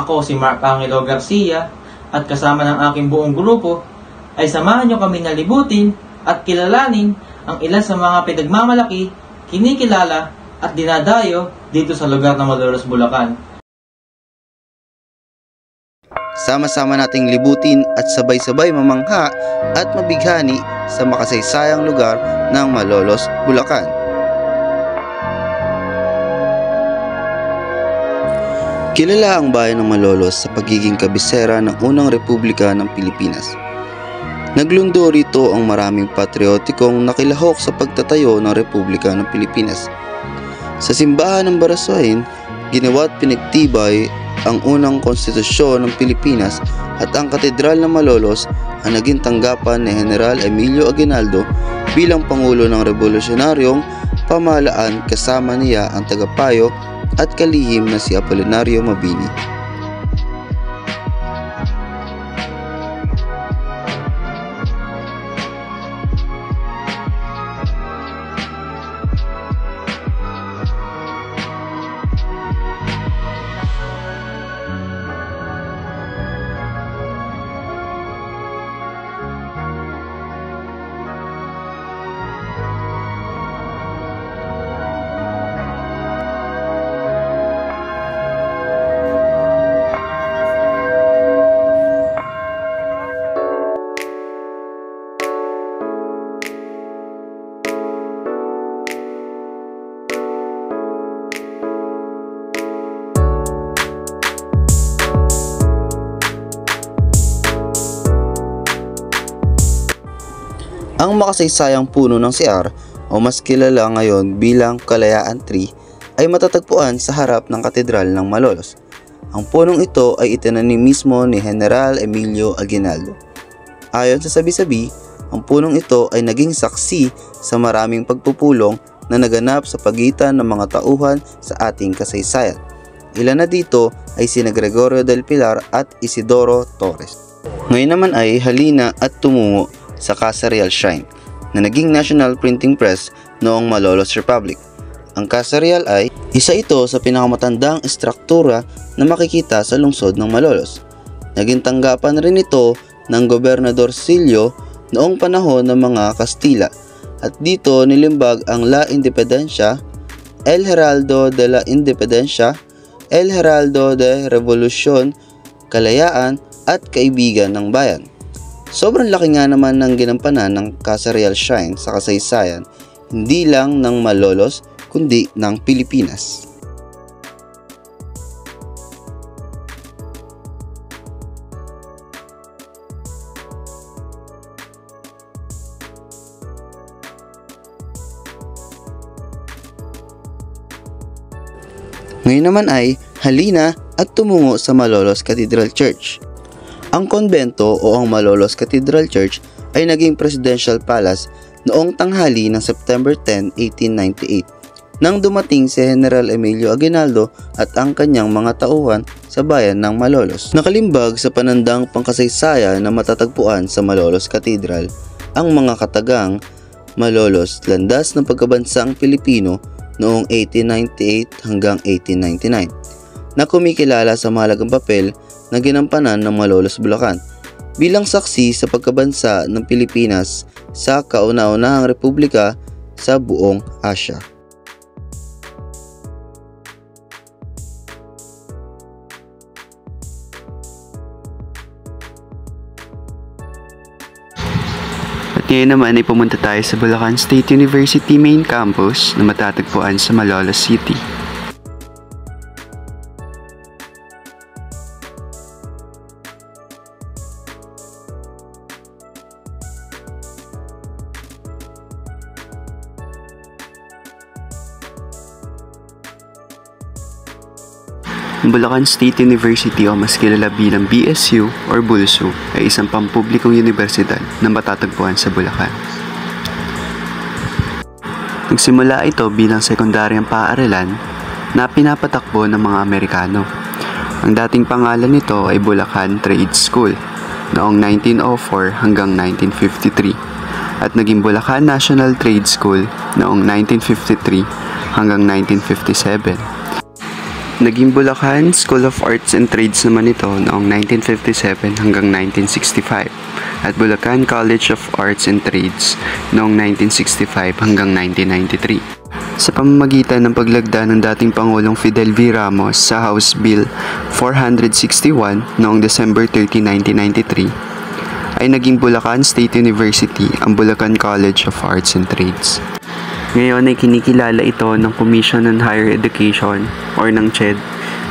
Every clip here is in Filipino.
ako si Mark Angelo Garcia at kasama ng aking buong grupo ay samahan nyo kami na libutin at kilalanin ang ilan sa mga pinagmamalaki, kinikilala at dinadayo dito sa lugar ng Malolos, Bulacan. Sama-sama nating libutin at sabay-sabay mamangha at mabighani sa makasaysayang lugar ng Malolos, Bulacan. Kilala ang bayan ng Malolos sa pagiging kabisera ng unang republika ng Pilipinas. Naglundo rito ang maraming patriotikong nakilahok sa pagtatayo ng Republika ng Pilipinas. Sa simbahan ng Baraswain, ginawa at pinagtibay ang unang konstitusyon ng Pilipinas at ang Katedral ng Malolos ang naging tanggapan ni General Emilio Aguinaldo bilang Pangulo ng Revolusyonaryong Pamahalaan, kasama niya ang tagapayo at kalihim na si Apolinario Mabini. Ang makasaysayang puno ng CR o mas kilala ngayon bilang Kalayaan Tree ay matatagpuan sa harap ng Katedral ng Malolos. Ang punong ito ay itinanim mismo ni General Emilio Aguinaldo. Ayon sa sabi-sabi, ang punong ito ay naging saksi sa maraming pagpupulong na naganap sa pagitan ng mga tauhan sa ating kasaysayan. Ilan na dito ay sina Gregorio del Pilar at Isidoro Torres. Ngayon naman ay halina at tumungo sa Casa Real Shrine na naging National Printing Press noong Malolos Republic. Ang Casa Real ay isa ito sa pinakamatandang estruktura na makikita sa lungsod ng Malolos. Naging tanggapan rin ito ng Gobernador Silio noong panahon ng mga Kastila at dito nilimbag ang La Independencia, El Heraldo de la Independencia, El Heraldo de Revolution, Kalayaan at Kaibigan ng Bayan. Sobrang laki nga naman ng ginampanan ng Casa Real Shrine sa kasaysayan, hindi lang ng Malolos kundi ng Pilipinas. Ngayon naman ay halina at tumungo sa Malolos Cathedral Church. Ang konbento o ang Malolos Cathedral Church ay naging Presidential Palace noong tanghali ng September 10, 1898 nang dumating si General Emilio Aguinaldo at ang kanyang mga tauhan sa bayan ng Malolos. Nakalimbag sa panandang pangkasaysayan na matatagpuan sa Malolos Cathedral ang mga katagang Malolos, landas ng pagkabansang Pilipino noong 1898 hanggang 1899 na kumikilala sa mahalagang papel na ginampanan ng Malolos, Bulacan bilang saksi sa pagkabansa ng Pilipinas sa kauna-unahang republika sa buong Asya. At ngayon naman ay pumunta tayo sa Bulacan State University Main Campus na matatagpuan sa Malolos City. Ang Bulacan State University o mas kilala bilang BSU or BULSU ay isang pampublikong universidad na matatagpuan sa Bulacan. Nagsimula ito bilang sekundaryang paaralan na pinapatakbo ng mga Amerikano. Ang dating pangalan nito ay Bulacan Trade School noong 1904 hanggang 1953 at naging Bulacan National Trade School noong 1953 hanggang 1957. Naging Bulacan School of Arts and Trades naman ito noong 1957 hanggang 1965 at Bulacan College of Arts and Trades noong 1965 hanggang 1993. Sa pamamagitan ng paglagda ng dating Pangulong Fidel V. Ramos sa House Bill 461 noong December 30, 1993, ay naging Bulacan State University ang Bulacan College of Arts and Trades. Ngayon ay kinikilala ito ng Commission on Higher Education or ng CHED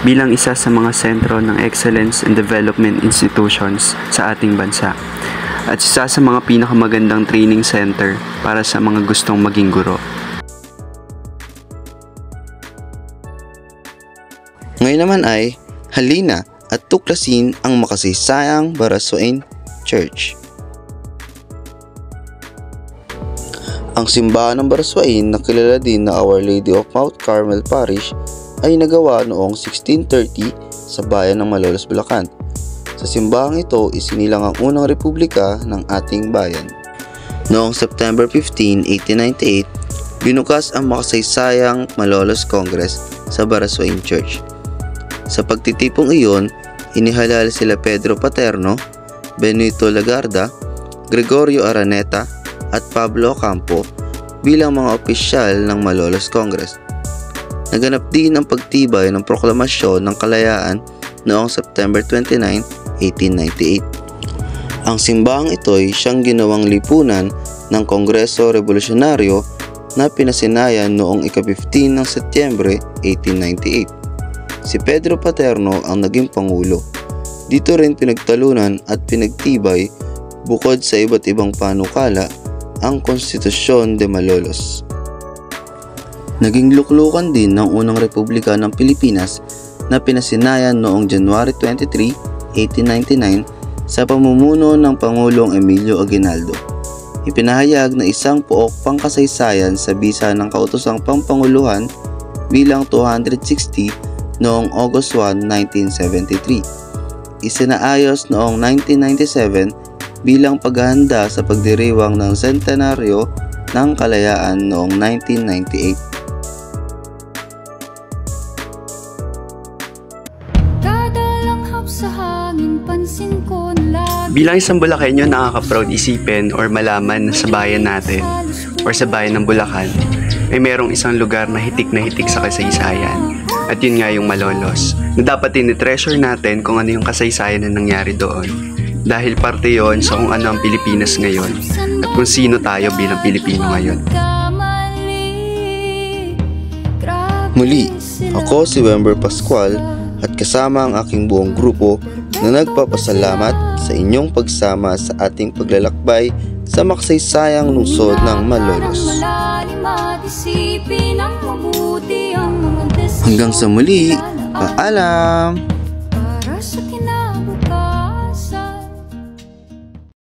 bilang isa sa mga sentro ng Excellence and Development Institutions sa ating bansa at isa sa mga pinakamagandang training center para sa mga gustong maging guro. Ngayon naman ay halina at tuklasin ang makasaysayang Baraswain Church. Ang simbahan ng Baraswain na kilala din na Our Lady of Mount Carmel Parish ay nagawa noong 1630 sa bayan ng Malolos, Bulacan. Sa simbahang ito isinilang ang unang republika ng ating bayan. Noong September 15, 1898, binukas ang makasaysayang Malolos Congress sa Baraswain Church. Sa pagtitipong iyon, inihalal sila Pedro Paterno, Benito Lagarda, Gregorio Araneta, at Pablo Campo bilang mga opisyal ng Malolos Congress. Naganap din ang pagtibay ng proklamasyon ng kalayaan noong September 29, 1898. Ang simbahang ito ay siyang ginawang lipunan ng Kongreso Revolusyonaryo na pinasinayan noong ika-15 ng Setyembre 1898. Si Pedro Paterno ang naging pangulo. Dito rin pinagtalunan at pinagtibay bukod sa iba't ibang panukala ang Konstitusyon de Malolos. Naging luklukan din ng unang republika ng Pilipinas na pinasinayan noong January 23, 1899 sa pamumuno ng Pangulong Emilio Aguinaldo. Ipinahayag na isang pook pangkasaysayan sa bisa ng kautosang pampanguluhan bilang 260 noong August 1, 1973. Isinaayos noong 1997 bilang paghahanda sa pagdiriwang ng sentenaryo ng kalayaan noong 1998. Bilang isang Bulakenyo, nakaka-proud isipin or malaman na sa bayan natin or sa bayan ng Bulacan ay merong isang lugar na hitik sa kasaysayan. At yun nga yung Malolos, na dapat tinitreasure natin kung ano yung kasaysayan na nangyari doon. Dahil parte yon sa kung ano ang Pilipinas ngayon at kung sino tayo bilang Pilipino ngayon. Muli, ako si Wember Pascual at kasama ang aking buong grupo na nagpapasalamat sa inyong pagsama sa ating paglalakbay sa makasaysayang lungsod ng Malolos. Hanggang sa muli, paalam!